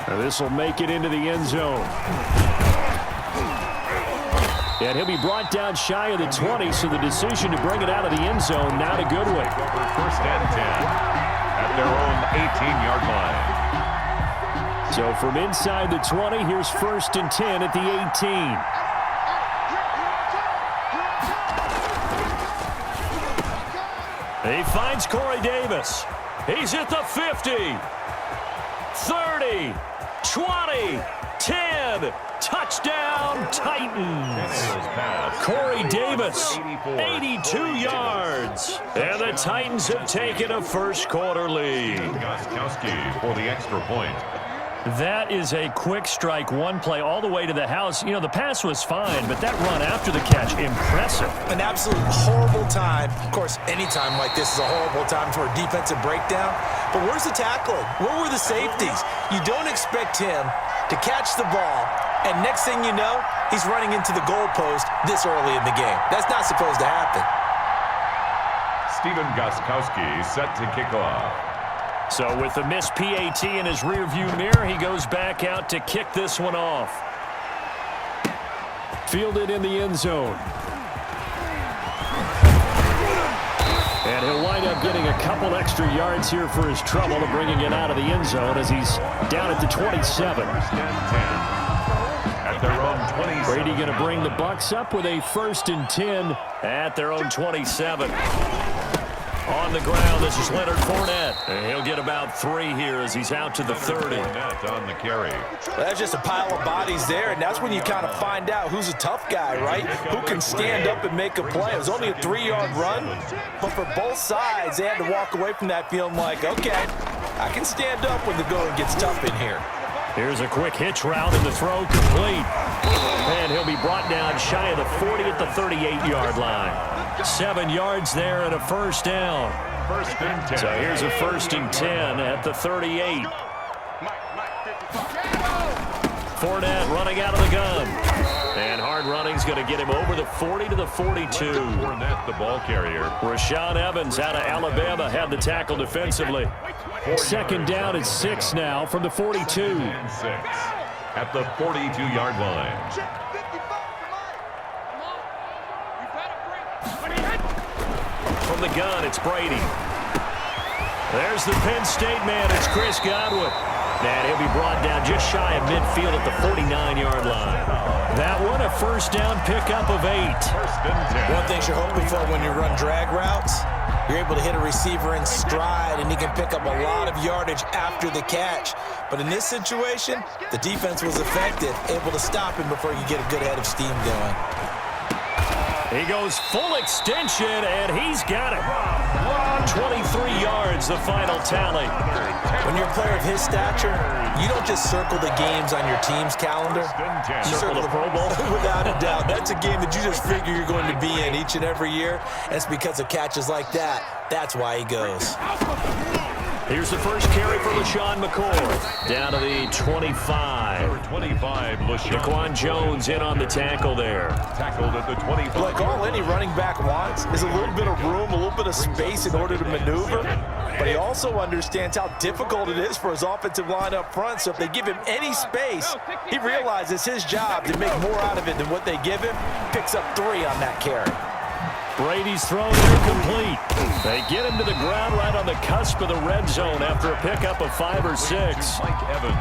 This will make it into the end zone. And he'll be brought down shy of the 20, so the decision to bring it out of the end zone, not a good one. First and 10 at their own 18-yard line. So from inside the 20, here's first and 10 at the 18. He finds Corey Davis. He's at the 50, 30, 20, 10. Touchdown, Titans. Corey Davis, 82 yards. And the Titans have taken a first-quarter lead. Gostkowski for the extra point. That is a quick strike, one play all the way to the house. You know, the pass was fine, but that run after the catch, impressive. An absolute horrible time. Of course, any time like this is a horrible time for a defensive breakdown. But where's the tackling? Where were the safeties? You don't expect him to catch the ball, and next thing you know, he's running into the goalpost this early in the game. That's not supposed to happen. Stephen Gostkowski set to kick off. So with the missed PAT in his rearview mirror, he goes back out to kick this one off. Fielded in the end zone. And he'll wind up getting a couple extra yards here for his trouble of bringing it out of the end zone as he's down at the 27. At their own 27. Brady going to bring the Bucs up with a first and 10 at their own 27. On the ground, this is Leonard Fournette. And he'll get about 3 here as he's out to the 30. Fournette on the carry. Well, that's just a pile of bodies there, and that's when you kind of find out who's a tough guy, right? Who can stand up and make a play. It was only a 3-yard run, but for both sides, they had to walk away from that feeling like, okay, I can stand up when the going gets tough in here. Here's a quick hitch route, and the throw complete. And he'll be brought down shy of the 40 at the 38-yard line. 7 yards there and a first down. First and 10. So here's a first and 10 at the 38. Fournette running out of the gun. And hard running's going to get him over the 40 to the 42. Fournette, the ball carrier. Rashaan Evans out of Alabama had the tackle defensively. Second down at 6 now from the 42. And 6 at the 42-yard line. From the gun, it's Brady. There's the Penn State man. It's Chris Godwin. And he'll be brought down just shy of midfield at the 49-yard line. That one, a first down pickup of 8. One thing you're hoping for when you run drag routes, you're able to hit a receiver in stride, and he can pick up a lot of yardage after the catch. But in this situation, the defense was effective, able to stop him before you get a good head of steam going. He goes full extension, and he's got it. 23 yards, the final tally. When you're a player of his stature, you don't just circle the games on your team's calendar. You circle the Pro Bowl. Without a doubt. That's a game that you just figure you're going to be in each and every year. And it's because of catches like that. That's why he goes. Here's the first carry for LaShawn McCoy. Down to the 25. Number 25, LaShawn. Daquan Jones in on the tackle there. Tackled at the 25. Look, all any running back wants is a little bit of room, a little bit of space in order to maneuver. But he also understands how difficult it is for his offensive line up front. So if they give him any space, he realizes his job to make more out of it than what they give him. Picks up 3 on that carry. Brady's throw incomplete. They get him to the ground right on the cusp of the red zone after a pickup of 5 or 6. Mike Evans.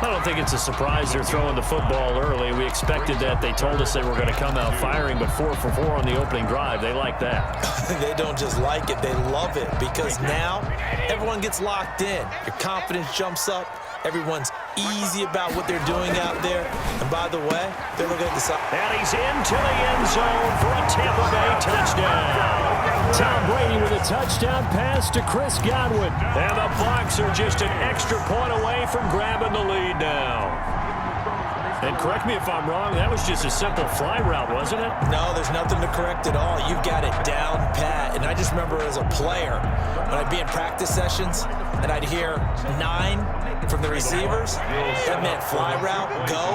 I don't think it's a surprise they're throwing the football early. We expected that. They told us they were going to come out firing, but 4 for 4 on the opening drive. They like that. They don't just like it, they love it, because now everyone gets locked in. Your confidence jumps up. Everyone's easy about what they're doing out there. And by the way, they're looking at the side. And he's into the end zone for a Tampa Bay touchdown. Tom Brady with a touchdown pass to Chris Godwin. And the Bucs are just an extra point away from grabbing the lead now. And correct me if I'm wrong, that was just a simple fly route, wasn't it? No, there's nothing to correct at all. You've got it down pat. And I just remember as a player, when I'd be in practice sessions, and I'd hear 9 from the receivers, that meant fly route, go,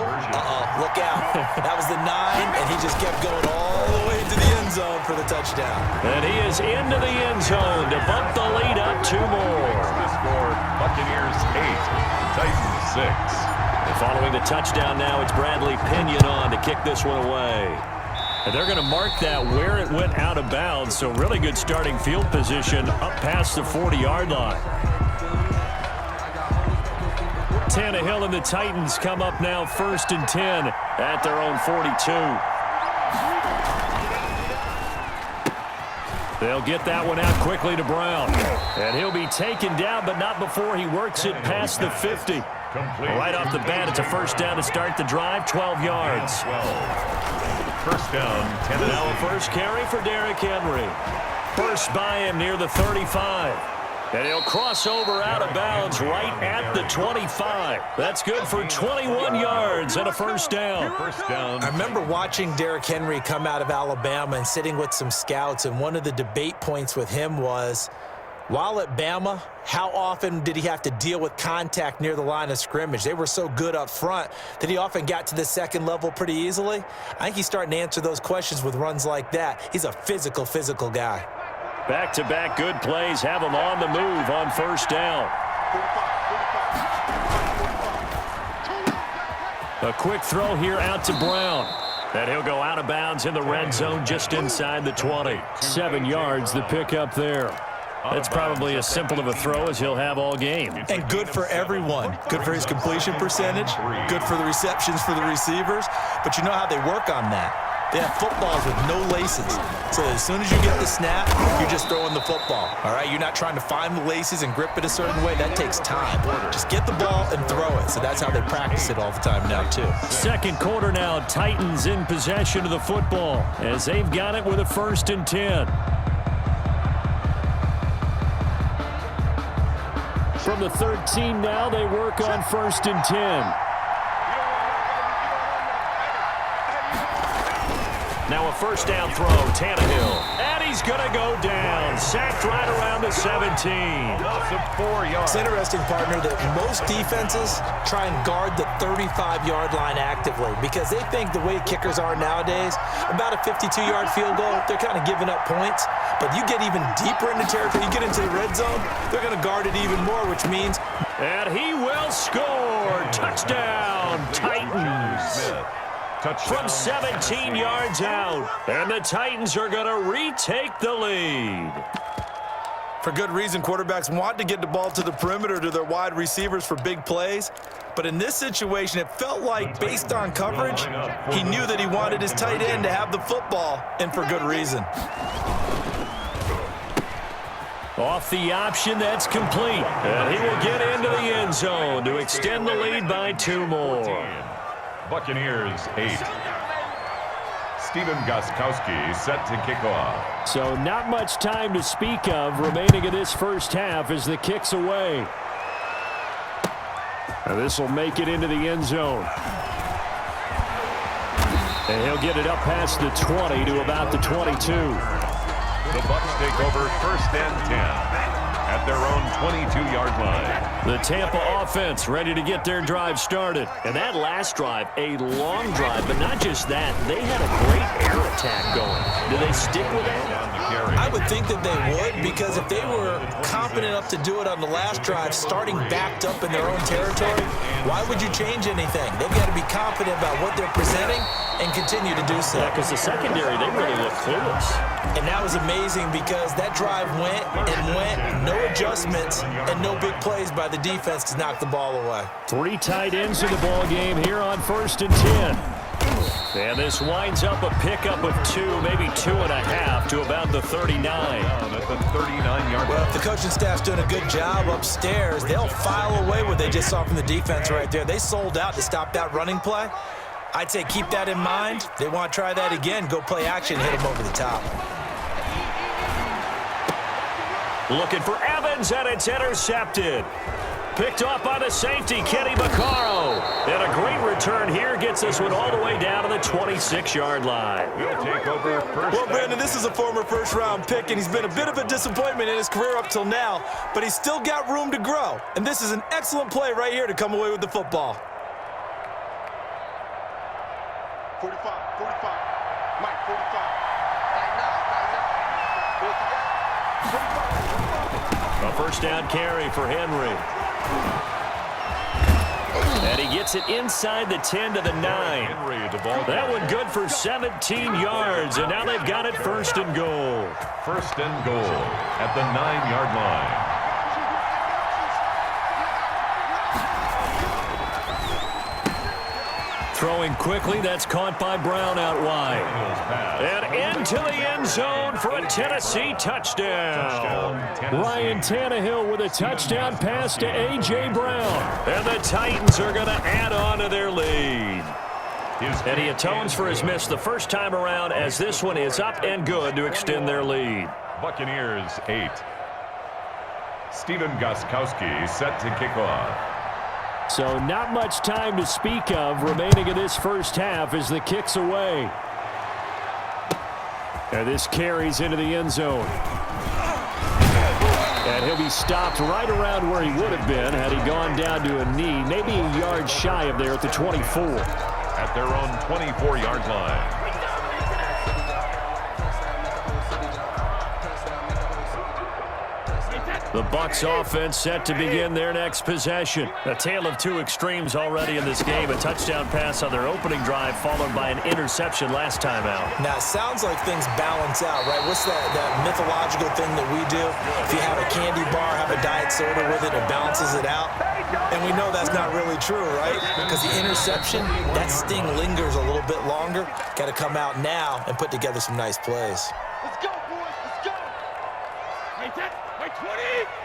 look out. That was the 9, and he just kept going all the way to the end zone for the touchdown. And he is into the end zone to bump the lead up 2 more. The score, Buccaneers 8, Titans 6. Following the touchdown now, it's Bradley Pinion on to kick this one away. And they're going to mark that where it went out of bounds, so really good starting field position up past the 40-yard line. Tannehill and the Titans come up now 1st and 10 at their own 42. They'll get that one out quickly to Brown. And he'll be taken down, but not before he works it past the 50. Right off the bat, it's a first down to start the drive, 12 yards. First down, Tennessee. Now a first carry for Derrick Henry. First by him near the 35. And he'll cross over out of bounds right at the 25. That's good for 21 yards and a first down. I remember watching Derrick Henry come out of Alabama and sitting with some scouts, and one of the debate points with him was, while at Bama, how often did he have to deal with contact near the line of scrimmage? They were so good up front that he often got to the second level pretty easily. I think he's starting to answer those questions with runs like that. He's a physical guy. Back-to-back good plays have him on the move on first down. A quick throw here out to Brown. And he'll go out of bounds in the red zone just inside the 20. 7 yards, the pickup there. That's probably as simple of a throw as he'll have all game. And good for everyone. Good for his completion percentage. Good for the receptions for the receivers. But you know how they work on that. They have footballs with no laces. So as soon as you get the snap, you're just throwing the football. All right? You're not trying to find the laces and grip it a certain way. That takes time. Just get the ball and throw it. So that's how they practice it all the time now, too. Second quarter now, Titans in possession of the football as they've got it with a 1st and 10. From the 13 now, they work on 1st and 10. Now a first down throw, Tannehill. And he's going to go down. Sacked right around the 17. It's interesting, partner, that most defenses try and guard the 35-yard line actively because they think the way kickers are nowadays, about a 52-yard field goal, they're kind of giving up points. But you get even deeper into territory, you get into the red zone, they're going to guard it even more, which means... And he will score. Touchdown, Titans. From 17 yards out. And the Titans are going to retake the lead. For good reason, quarterbacks want to get the ball to the perimeter to their wide receivers for big plays. But in this situation, it felt like, based on coverage, he knew that he wanted his tight end to have the football, and for good reason. Off the option, that's complete. And he will get into the end zone to extend the lead by 2 more. Buccaneers 8. Stephen Gostkowski set to kick off. So not much time to speak of remaining in this first half as the kick's away. And this will make it into the end zone. And he'll get it up past the 20 to about the 22. The Bucs take over 1st and 10 at their own 22-yard line. The Tampa offense ready to get their drive started. And that last drive, a long drive, but not just that. They had a great air attack going. Do they stick with that? I would think that they would, because if they were confident enough to do it on the last drive, starting backed up in their own territory, why would you change anything? They've got to be confident about what they're presenting and continue to do so. Yeah, because the secondary, they really look clueless. And that was amazing because that drive went and went, no adjustments, and no big plays by the defense to knock the ball away. 3 tight ends in the ball game here on 1st and 10. And this winds up a pickup of 2, maybe 2.5 to about the 39. At the 39-yard line. Well, if the coaching staff's doing a good job upstairs, they'll file away what they just saw from the defense right there. They sold out to stop that running play. I'd say keep that in mind. They want to try that again. Go play action, hit them over the top. Looking for Evans, and it's intercepted. Picked off by the safety, Kenny Vaccaro. And a great return here gets this one all the way down to the 26-yard line. We'll take over first. Well, Brandon, this is a former first-round pick, and he's been a bit of a disappointment in his career up till now, but he's still got room to grow. And this is an excellent play right here to come away with the football. 45, Mike, 45. A first down carry for Henry. And he he gets it inside the 10 to the 9. That one good for 17 yards, and now they've got it 1st and goal. 1st and goal at the 9-yard line. Throwing quickly, that's caught by Brown out wide. And into the end zone for a Tennessee touchdown. Ryan Tannehill with a touchdown pass to A.J. Brown. And the Titans are going to add on to their lead. And he atones for his miss the first time around, as this one is up and good to extend their lead. Buccaneers 8. Steven Gostkowski set to kick off. So not much time to speak of remaining in this first half as the kick's away. And this carries into the end zone. And he'll be stopped right around where he would have been had he gone down to a knee, maybe a yard shy of there at the 24. At their own 24-yard line. The Bucs offense set to begin their next possession. A tale of two extremes already in this game. A touchdown pass on their opening drive followed by an interception last time out. Now, it sounds like things balance out, right? What's that mythological thing that we do? If you have a candy bar, have a diet soda with it, it balances it out. And we know that's not really true, right? Because the interception, that sting lingers a little bit longer. Got to come out now and put together some nice plays. Let's go, boys. Let's go.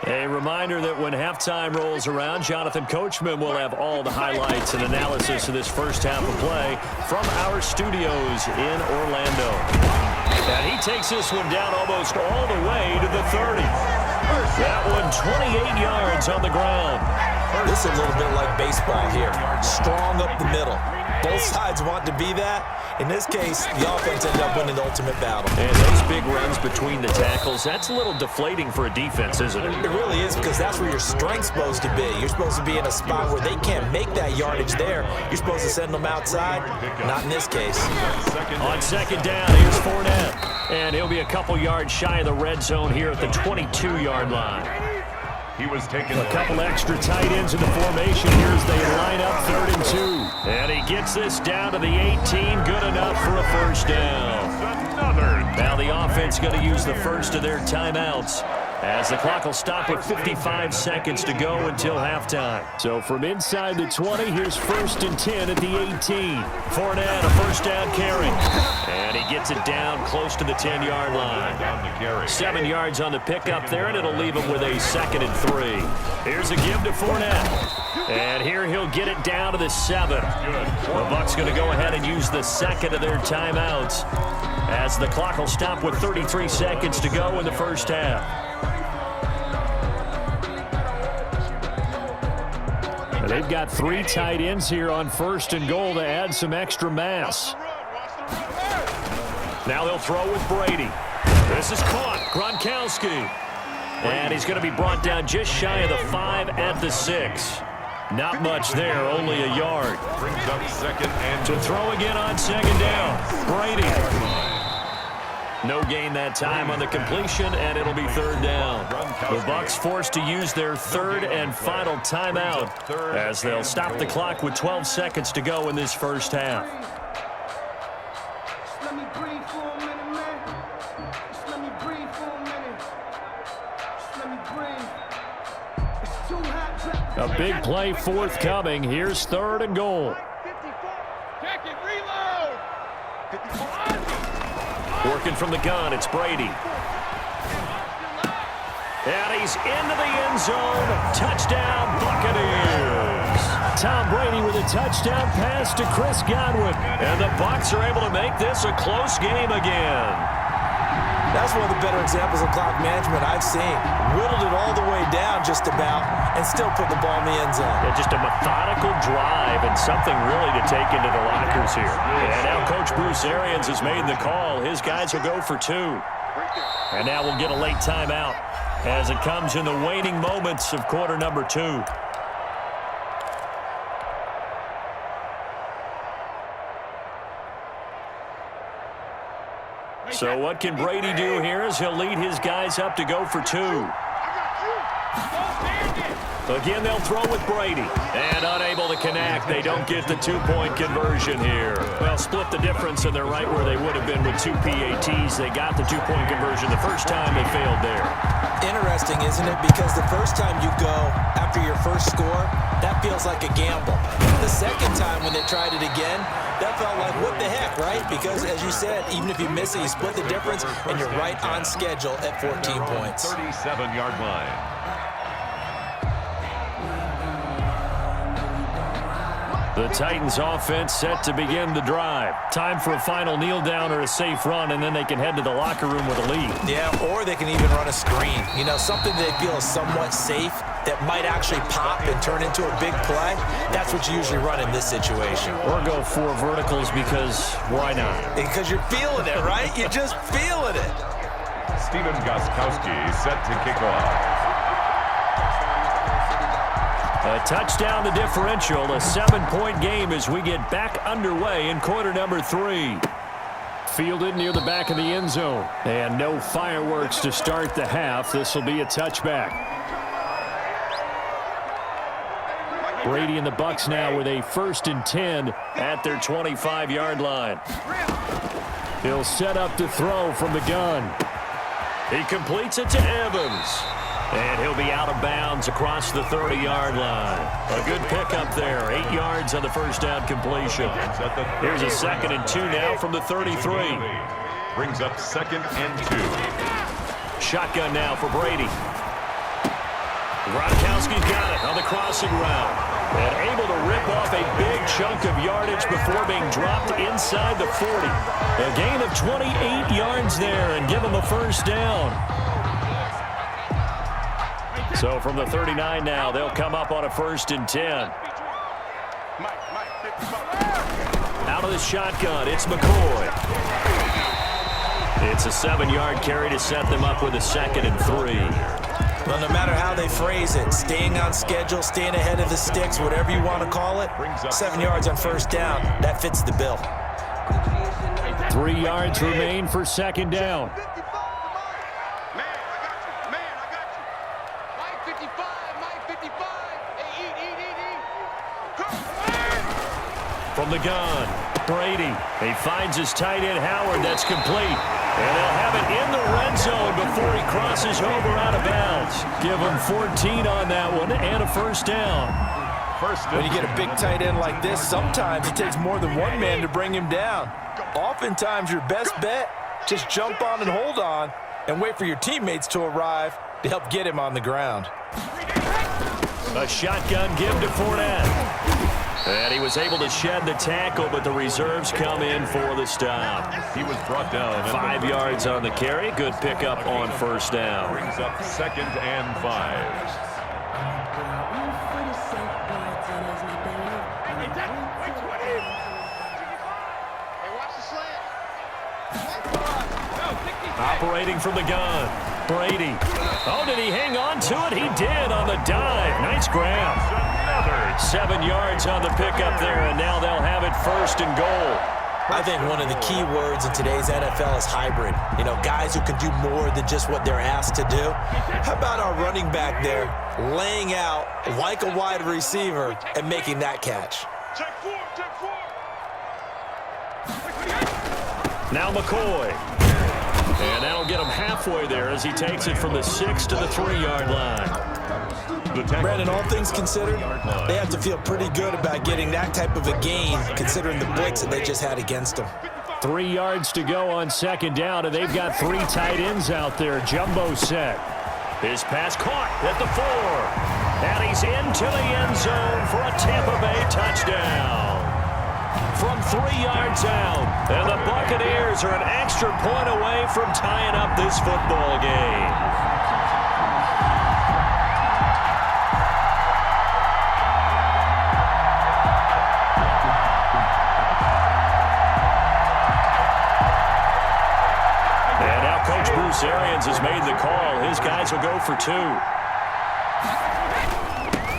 A reminder that when halftime rolls around, Jonathan Coachman will have all the highlights and analysis of this first half of play from our studios in Orlando. And he takes this one down almost all the way to the 30. That one 28 yards on the ground. This is a little bit like baseball here. Strong up the middle. Both sides want to be that. In this case, the offense ended up winning the ultimate battle. And those big runs between the tackles, that's a little deflating for a defense, isn't it? It really is, because that's where your strength's supposed to be. You're supposed to be in a spot where they can't make that yardage there. You're supposed to send them outside. Not in this case. On second down, here's Fournette. And he'll be a couple yards shy of the red zone here at the 22-yard line. He was taking a couple extra tight ends in the formation here as they line up 3rd and 2. And he gets this down to the 18. Good enough for a first down. Now the offense going to use the first of their timeouts, as the clock will stop with 55 seconds to go until halftime. So from inside the 20, here's 1st and 10 at the 18. Fournette, a first down carry. And he gets it down close to the 10-yard line. 7 yards on the pickup there, and it'll leave him with a 2nd and 3. Here's a give to Fournette. And here he'll get it down to the 7. The Bucs going to go ahead and use the second of their timeouts, as the clock will stop with 33 seconds to go in the first half. And they've got 3 tight ends here on 1st and goal to add some extra mass. Now they'll throw with Brady. This is caught. Gronkowski. And he's going to be brought down just shy of the 5 at the 6. Not much there, only a yard. Brings up 2nd and to throw again on 2nd down. Brady. No gain that time on the completion, and it'll be 3rd down. The Bucs forced to use their 3rd and final timeout, as they'll stop the clock with 12 seconds to go in this first half. Let me breathe for a minute, man. Just let me breathe for a minute. Just let me breathe. It's too hot. A big play forthcoming. Here's 3rd and goal. Check it, reload. 55. Working from the gun, it's Brady. And he's into the end zone. Touchdown, Buccaneers. Tom Brady with a touchdown pass to Chris Godwin. And the Bucs are able to make this a close game again. That's one of the better examples of clock management I've seen. Whittled it all the way down just about and still put the ball in the end zone. Yeah, just a methodical drive and something really to take into the lockers here. And now Coach Bruce Arians has made the call. His guys will go for 2. And now we'll get a late timeout as it comes in the waning moments of quarter number 2. So what can Brady do here as he'll lead his guys up to go for 2. Again, they'll throw with Brady. And unable to connect. They don't get the two-point conversion here. Well, split the difference, and they're right where they would have been with 2 PATs. They got the two-point conversion the first time. They failed there. Interesting, isn't it? Because the first time you go after your first score, that feels like a gamble. The second time when they tried it again, that felt like, what the heck, right? Because, as you said, even if you miss it, you split the difference, and you're right on schedule at 14 points. 37-yard line. The Titans offense set to begin the drive. Time for a final kneel down or a safe run, and then they can head to the locker room with a lead. Yeah, or they can even run a screen. You know, something they feel is somewhat safe that might actually pop and turn into a big play. That's what you usually run in this situation. Or go 4 verticals because why not? Because you're feeling it, right? You're just feeling it. Steven Gostkowski set to kick off. A touchdown, the differential, a 7-point game as we get back underway in quarter number 3. Fielded near the back of the end zone. And no fireworks to start the half. This will be a touchback. Brady and the Bucs now with a 1st and 10 at their 25-yard line. He'll set up to throw from the gun. He completes it to Evans. And he'll be out of bounds across the 30-yard line. A good pickup there. 8 yards on the first down completion. Here's a 2nd and 2 now from the 33. Brings up 2nd and 2. Shotgun now for Brady. Gronkowski's got it on the crossing route. And able to rip off a big chunk of yardage before being dropped inside the 40. A gain of 28 yards there and give him a first down. So from the 39 now, they'll come up on a 1st and 10. Out of the shotgun, it's McCoy. It's a 7-yard carry to set them up with a 2nd and 3. Well, no matter how they phrase it, staying on schedule, staying ahead of the sticks, whatever you want to call it, 7 yards on first down, that fits the bill. 3 yards remain for 2nd down. From the gun, Brady. He finds his tight end, Howard. That's complete. And they'll have it in the red zone before he crosses over out of bounds. Give him 14 on that one and a first down. When you get a big tight end like this, sometimes it takes more than one man to bring him down. Oftentimes, your best bet, just jump on and hold on and wait for your teammates to arrive to help get him on the ground. A shotgun give to Fournette. And he was able to shed the tackle, but the reserves come in for the stop. He was brought down. 5 yards on the carry. Good pickup on first down. Brings up 2nd and 5. Operating from the gun, Brady. Oh, did he hang on to it? He did on the dive. Nice grab. 7 yards on the pickup there, and now they'll have it 1st and goal. I think one of the key words in today's NFL is hybrid. You know, guys who can do more than just what they're asked to do. How about our running back there laying out like a wide receiver and making that catch? Now McCoy. And that'll get him halfway there as he takes it from the 6 to the 3-yard line. Brandon, all things considered, they have to feel pretty good about getting that type of a gain considering the blitz that they just had against them. 3 yards to go on 2nd down, and they've got 3 tight ends out there. Jumbo set. His pass caught at the 4. And he's into the end zone for a Tampa Bay touchdown. From 3 yards out, and the Buccaneers are an extra point away from tying up this football game. Arians has made the call. His guys will go for 2.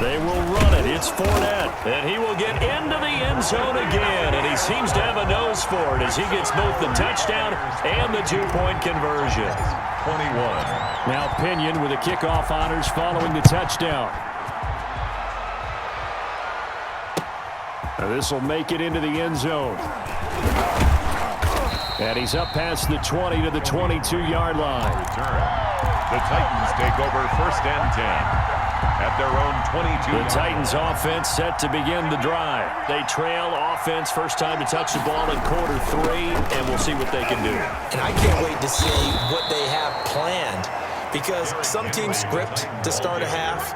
They will run it. It's Fournette, and he will get into the end zone again, and he seems to have a nose for it as he gets both the touchdown and the 2-point conversion. 21. Now Pinion with the kickoff honors following the touchdown. This will make it into the end zone. And he's up past the 20 to the 22-yard line. The Titans take over first and 10 at their own 22. The Titans offense set to begin the drive. They trail offense first time to touch the ball in quarter 3, and we'll see what they can do. And I can't wait to see what they have planned, because some teams script to start a half.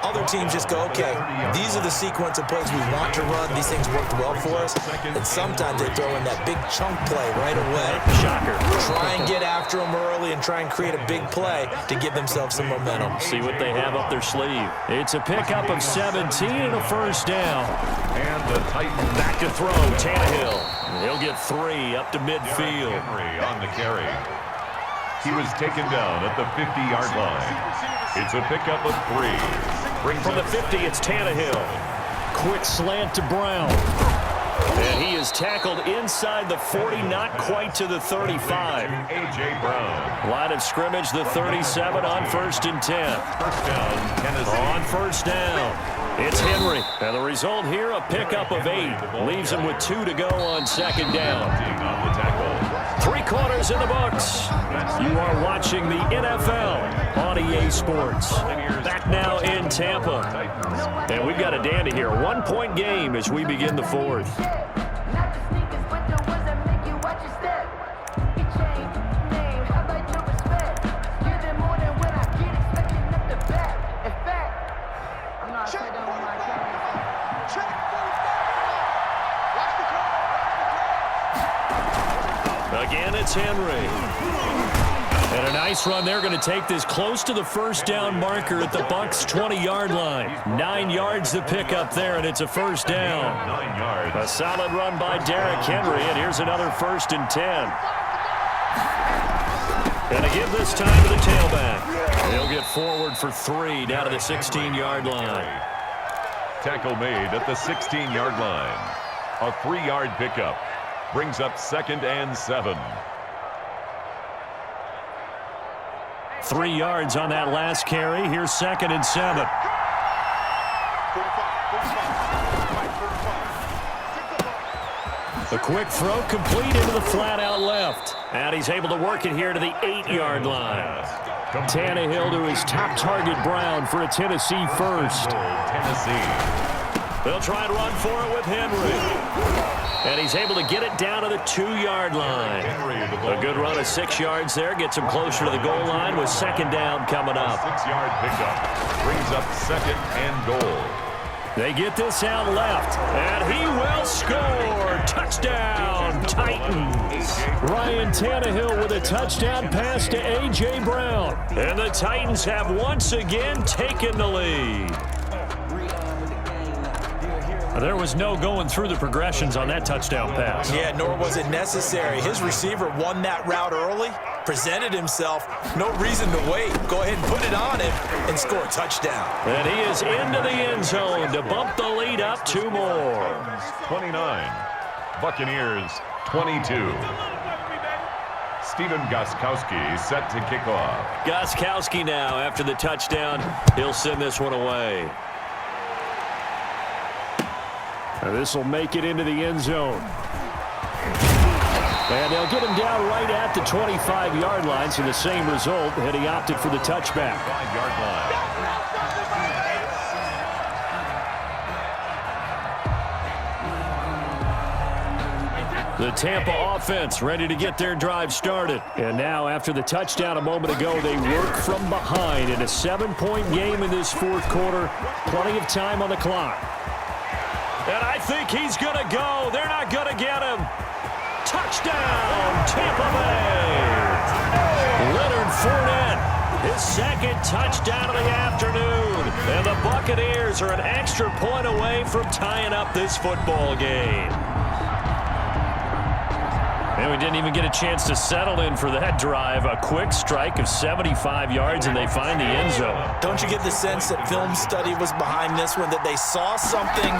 Other teams just go, okay, these are the sequence of plays we want to run. These things worked well for us. And sometimes they throw in that big chunk play right away. Shocker. Try and get after them early and try and create a big play to give themselves some momentum. See what they have up their sleeve. It's a pickup of 17 and a first down. And the Titans back to throw. Tannehill. He'll get 3 up to midfield. Henry on the carry. He was taken down at the 50-yard line. It's a pickup of 3. From the 50, it's Tannehill. Quick slant to Brown. And he is tackled inside the 40, not quite to the 35. A.J. Brown. Line of scrimmage, the 37 on first and 10. First down, Tennessee. On first down, it's Henry. And the result here, a pickup of 8. Leaves him with 2 to go on second down. On the tackle. 3 quarters in the books. You are watching the NFL on EA Sports. Back now in Tampa. And we've got a dandy here. 1-point game as we begin the 4th. Again, it's Henry. And a nice run. They're going to take this close to the first down marker at the Bucs' 20-yard line. 9 yards to pick up there, and it's a first down. 9 yards. A solid run by Derrick Henry, and here's another first and 10. And to give this time to the tailback. He'll get forward for 3 down to the 16-yard line. Tackle made at the 16-yard line. A 3-yard pickup. Brings up 2nd and 7. 3 yards on that last carry. Here's 2nd and 7. The quick throw complete into the flat out left. And he's able to work it here to the 8-yard line. Tannehill to his top target, Brown, for a Tennessee first. Tennessee. They'll try and run for it with Henry. And he's able to get it down to the 2-yard line. A good run of 6 yards there. Gets him closer to the goal line with second down coming up. 6-yard pickup. Brings up 2nd and goal. They get this out left. And he will score. Touchdown, Titans. Ryan Tannehill with a touchdown pass to A.J. Brown. And the Titans have once again taken the lead. There was no going through the progressions on that touchdown pass. Yeah, nor was it necessary. His receiver won that route early, presented himself. No reason to wait. Go ahead and put it on him and score a touchdown. And he is into the end zone to bump the lead up 2 more. 29. Buccaneers 22. Stephen Gostkowski set to kick off. Gostkowski now after the touchdown. He'll send this one away. This will make it into the end zone. And they'll get him down right at the 25-yard line, so the same result had he opted for the touchback. 5-yard line. The Tampa offense ready to get their drive started. And now, after the touchdown a moment ago, they work from behind in a 7-point game in this 4th quarter. Plenty of time on the clock. And I think he's going to go. They're not going to get him. Touchdown, Tampa Bay. Leonard Fournette, his 2nd touchdown of the afternoon. And the Buccaneers are an extra point away from tying up this football game. And we didn't even get a chance to settle in for that drive. A quick strike of 75 yards, and they find the end zone. Don't you get the sense that film study was behind this one, that they saw something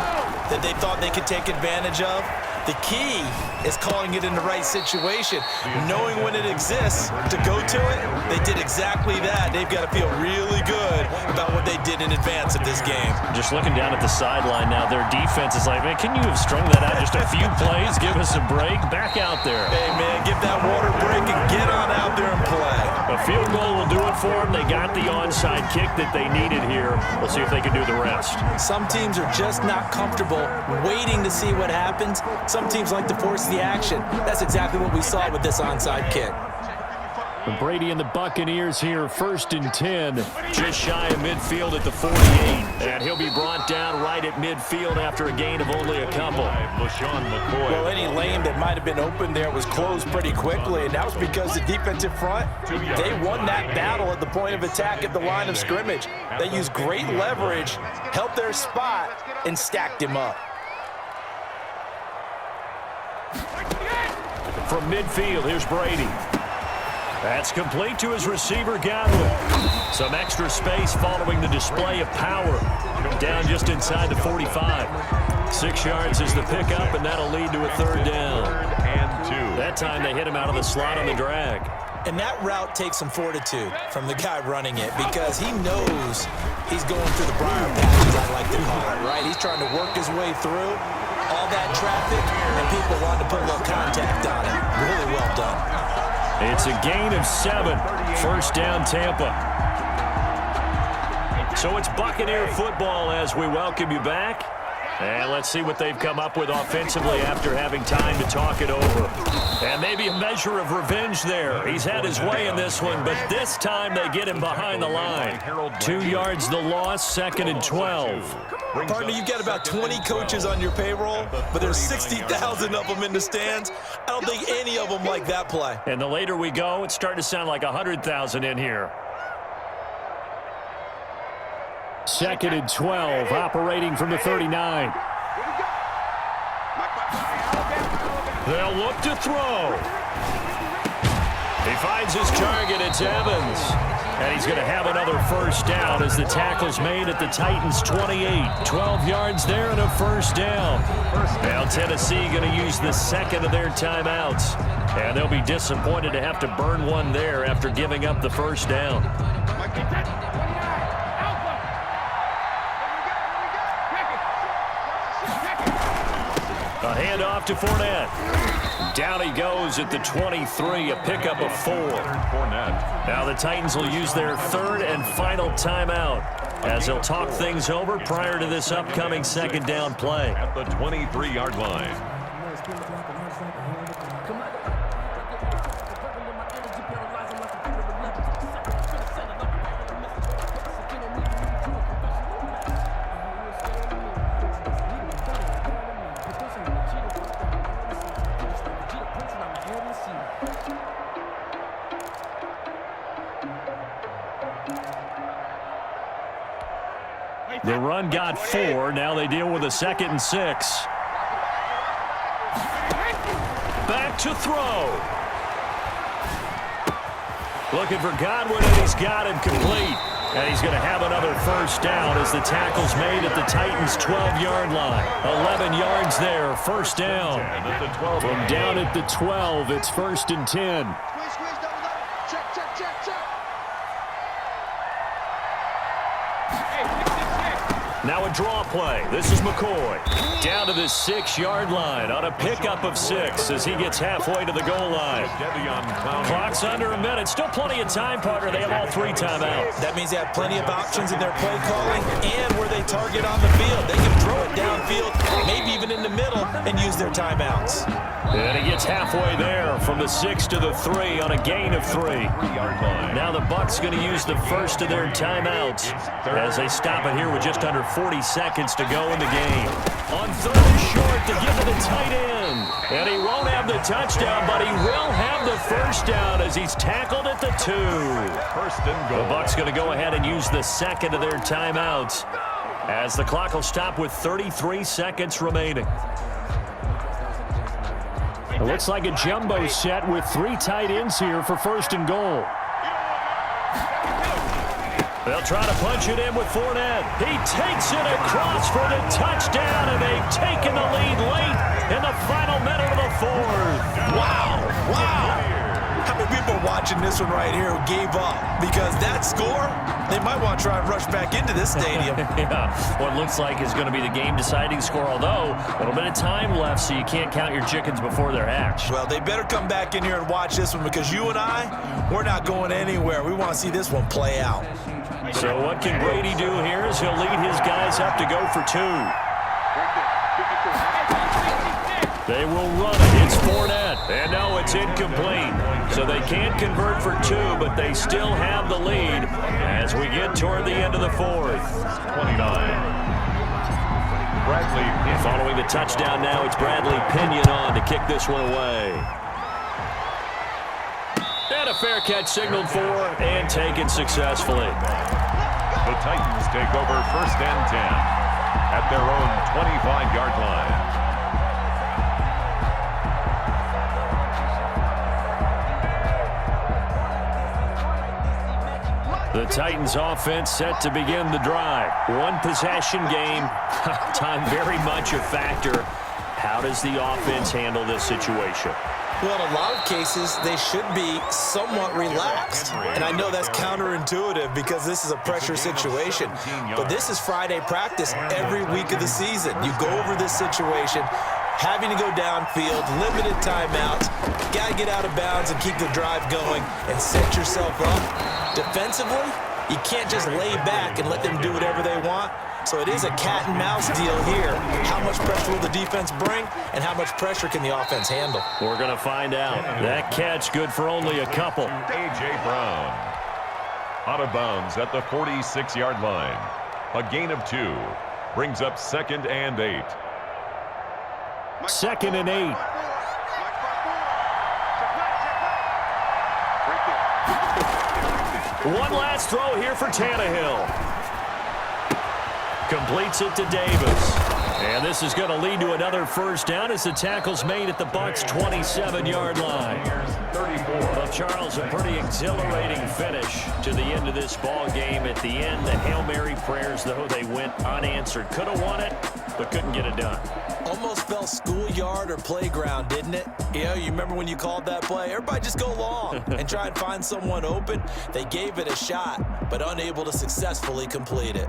that they thought they could take advantage of? The key is calling it in the right situation, knowing when it exists to go to it. They did exactly that. They've got to feel really good about what they did in advance of this game. Just looking down at the sideline now, their defense is like, man, can you have strung that out just a few plays? Give us a break. Back out there. Hey, man, give that water break and get on out there and play. A field goal will do it for them. They got the onside kick that they needed here. We'll see if they can do the rest. Some teams are just not comfortable waiting to see what happens. Some teams like to force the action. That's exactly what we saw with this onside kick. Brady and the Buccaneers here, 1st and 10, just shy of midfield at the 48. And he'll be brought down right at midfield after a gain of only a couple. Well, any lane that might have been open there was closed pretty quickly, and that was because the defensive front, they won that battle at the point of attack at the line of scrimmage. They used great leverage, helped their spot, and stacked him up. From midfield, here's Brady. That's complete to his receiver, Godwin. Some extra space following the display of power. Down just inside the 45. 6 yards is the pickup, and that'll lead to a 3rd down. That time they hit him out of the slot on the drag. And that route takes some fortitude from the guy running it because he knows he's going through the briar patch, as I like to call it, right? He's trying to work his way through all that traffic, and people want to put a little contact on it. Really well done. It's a gain of 7. 1st down, Tampa. So it's Buccaneer football as we welcome you back. And let's see what they've come up with offensively after having time to talk it over. And maybe a measure of revenge there. He's had his way in this one, but this time they get him behind the line. 2 yards the loss, 2nd and 12. Partner, you've got about 20 coaches on your payroll, but there's 60,000 of them in the stands. I don't think any of them like that play. And the later we go, it's starting to sound like 100,000 in here. 2nd and 12, operating from the 39. They'll look to throw. He finds his target. It's Evans. And he's going to have another 1st down as the tackle's made at the Titans' 28. 12 yards there and a 1st down. Now Tennessee going to use the 2nd of their timeouts. And they'll be disappointed to have to burn one there after giving up the 1st down. A handoff to Fournette. Down he goes at the 23, a pickup of 4. Now the Titans will use their 3rd and final timeout as they'll talk things over prior to this upcoming 2nd down play. At the 23-yard line. The run got 4. Now they deal with a 2nd and 6. Back to throw. Looking for Godwin, and he's got him complete. And he's going to have another 1st down as the tackle's made at the Titans' 12-yard line. 11 yards there, 1st down. From down at the 12, it's 1st and 10. Now a draw play. This is McCoy. Down to the 6-yard line on a pickup of 6 as he gets halfway to the goal line. Clock's under a minute. Still plenty of time, partner. They have all 3 timeouts. That means they have plenty of options in their play calling and where they target on the field. They can throw it downfield, maybe even in the middle, and use their timeouts. And he gets halfway there from the 6 to the 3 on a gain of 3. Now the Bucs going to use the 1st of their timeouts as they stop it here with just under 40 seconds to go in the game. On 3rd and short to give to the tight end. And he won't have the touchdown, but he will have the 1st down as he's tackled at the 2. 1st and goal. The Bucs going to go ahead and use the 2nd of their timeouts as the clock will stop with 33 seconds remaining. It looks like a jumbo set with 3 tight ends here for 1st and goal. They'll try to punch it in with Fournette. He takes it across for the touchdown, and they've taken the lead late in the final minute of the fourth. Wow. How many people are watching this one right here who gave up? Because that score, they might want to try and rush back into this stadium. Yeah, what looks like is going to be the game-deciding score, although a little bit of time left, so you can't count your chickens before they're hatched. Well, they better come back in here and watch this one, because you and I, we're not going anywhere. We want to see this one play out. So what can Brady do here as he'll lead his guys up to go for two? They will run it. It's Fournette. And no, it's incomplete. So they can't convert for two, but they still have the lead as we get toward the end of the fourth. 29. Bradley. Following the touchdown now, it's Bradley Pinion on to kick this one away. And a fair catch signaled for and taken successfully. The Titans take over 1st and 10 at their own 25-yard line. The Titans offense set to begin the drive. One possession game. Time very much a factor. How does the offense handle this situation? Well, in a lot of cases, they should be somewhat relaxed. And I know that's counterintuitive because this is a pressure situation. But this is Friday practice every week of the season. You go over this situation, having to go downfield, limited timeouts, got to get out of bounds and keep the drive going and set yourself up. Defensively, you can't just lay back and let them do whatever they want. So it is a cat and mouse deal here. How much pressure will the defense bring, and how much pressure can the offense handle? We're going to find out. That catch good for only a couple. A.J. Brown out of bounds at the 46-yard line. A gain of 2 brings up 2nd and 8. 2nd and 8. One last throw here for Tannehill. Completes it to Davis. And this is going to lead to another first down as the tackle's made at the Bucs' 27-yard line. 34. Well, Charles, a pretty exhilarating finish to the end of this ball game. At the end, the Hail Mary prayers, though, they went unanswered. Could have won it, but couldn't get it done. Almost felt schoolyard or playground, didn't it? You know, you remember when you called that play? Everybody just go long and try and find someone open. They gave it a shot, but unable to successfully complete it.